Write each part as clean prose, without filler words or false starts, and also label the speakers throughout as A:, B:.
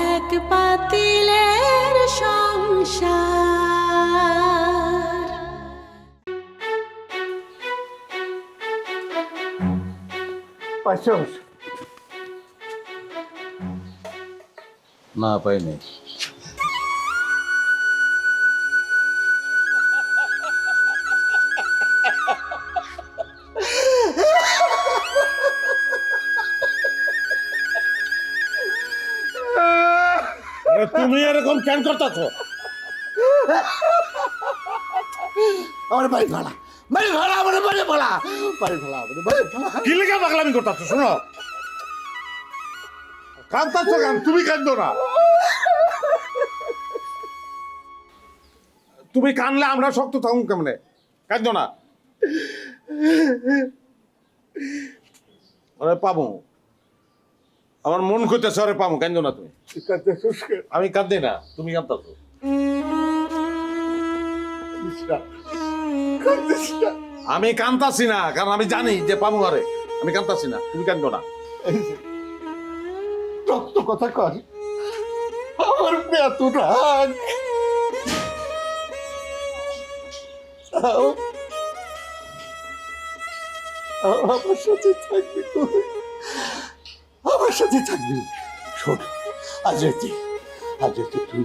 A: এক পাতিলের সংসার।
B: পাইছস?
C: না পাইনি।
B: তুমি এরকম কেন করতেছ? আমার বাড়ি ভাড়া, বাড়ি ভাড়া, আমার বাড়ি ভাড়া, বাড়ি ভাড়া, আমার বাড়ি ভাড়া। কি লেগে পাগলামি করতেছ? শোনো, কাঁদতেছ কেন? তুমি কাঁদো না। তুমি কানলে আমরা শক্ত থাকুন কেমনে? কাঁদো না। আরে পাবো, আমার মন করতেছে, আরে পাবো, কাঁদো না তুমি। আমি কাঁদি না, তুমি কাঁদতেছ। আমি কাঁদতাছি না, কারণ আমি জানি যে পাবো, আরে আমি কাঁদতাছি না, তুমি কাঁদো না।
D: তত্ত্ব কথা কর, আমার এত রাগ। আমার সাথে থাকবি তুই, আমার সাথে থাকবি। শোন, আজ রাতে তুই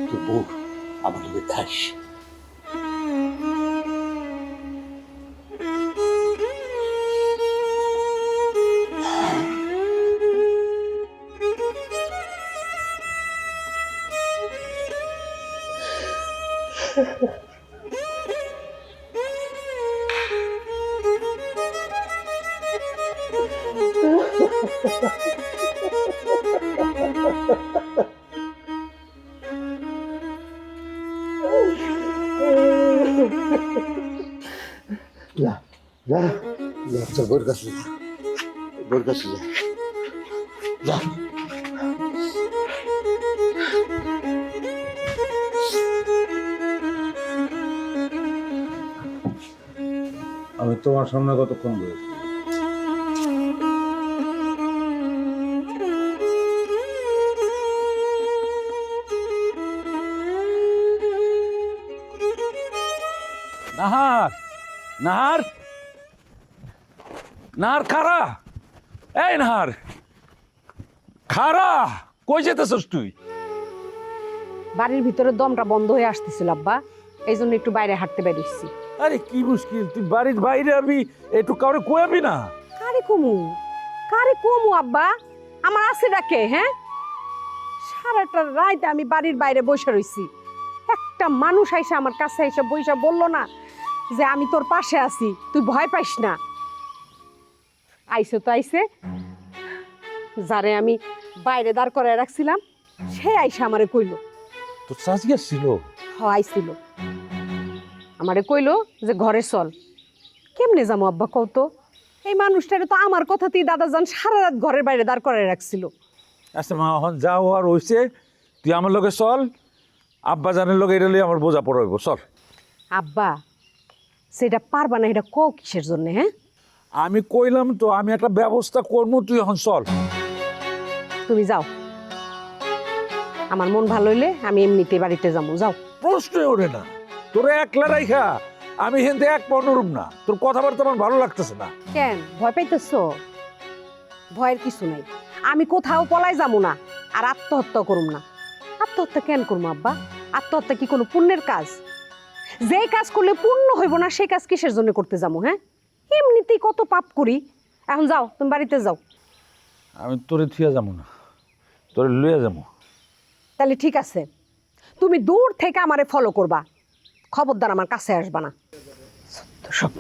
D: তোর বউ আমার লোকে খাস। যা যা যা, তোর বোর কাছে যা, বোর কাছে যা, যা।
C: আমি তোমার সামনে কতক্ষণ রয়েছি?
E: নাহার, নাহার, নাহার খারা, এই নাহার খারা, কই যেতেছস তুই?
F: বাড়ির ভিতরে দমটা বন্ধ হয়ে আসতেছিল আব্বা, এই জন্য একটু বাইরে হাঁটতে বেরিয়েছি।
E: আরে কি মুশকিল, তুই বাড়ির বাইরে আমি একটু কাউরে কয়াবি না?
F: কারে কমু আব্বা, আমার আছে ডাকে। হ্যাঁ, সারাটা রাত আমি বাড়ির বাইরে বসে রইছি, একটা মানুষ আইসা আমার কাছে এসে বইসা বললো না যে আমি তোর পাশে আছি, তুই ভয় পাইস না। আইসে তো আইসে, যারে আমি বাইরে দাঁড় করে রাখছিলাম সে আইসা আমারে কইলো।
E: তোর সাজিয়া ছিল?
F: আইছিল, আমারে কইলো যে ঘরে চল। কেমনে যাবো আব্বা কত? এই মানুষটারে তো আমার কথাতেই দাদাজান সারা রাত ঘরের বাইরে দাঁড় করে রাখছিল।
E: আচ্ছা মা, এখন যাও আর হইছে, তুই আমার লগে চল, আব্বা জানের লগে এটা লই আমার বোঝা পড়াইব, চল।
F: আব্বা সেটা পারবা না, এটা কও কিসের জন্য? হ্যাঁ,
E: আমি কইলাম তো আমি একটা ব্যবস্থা করবো, তুই এখন চল।
F: তুমি যাও, আমার মন ভালো হইলে আমি এমনিতে বাড়িতে যাবো। যাও।
E: প্রশ্নই ওঠে না, তোরা একলা রাইখা আমি হেনতে এক পনেরুম না, তোর কথাবার্তা আমার ভালো লাগতেছে না।
F: কেন ভয় পাইতেছ? ভয়ের কিছু নাই, আমি কোথাও পলাই যাবো না, আর আত্মহত্যা করুম না। আত্মহত্যা কেন করবো আব্বা? আত্মহত্যা কি কোনো পুণ্যের কাজ? যে কাজ করলে পুণ্য হইব না সেই কাজ কিসের জন্য করতে যাবো? হ্যাঁ, এমনিতেই কত পাপ করি। এখন যাও, তুমি বাড়িতে যাও।
E: আমি তোরে থুয়া যাবো না, তোরে লইয়া যাবো।
F: তাহলে ঠিক আছে, তুমি দূর থেকে আমারে ফলো করবা, খবরদার আমার কাছে আসবা না। সব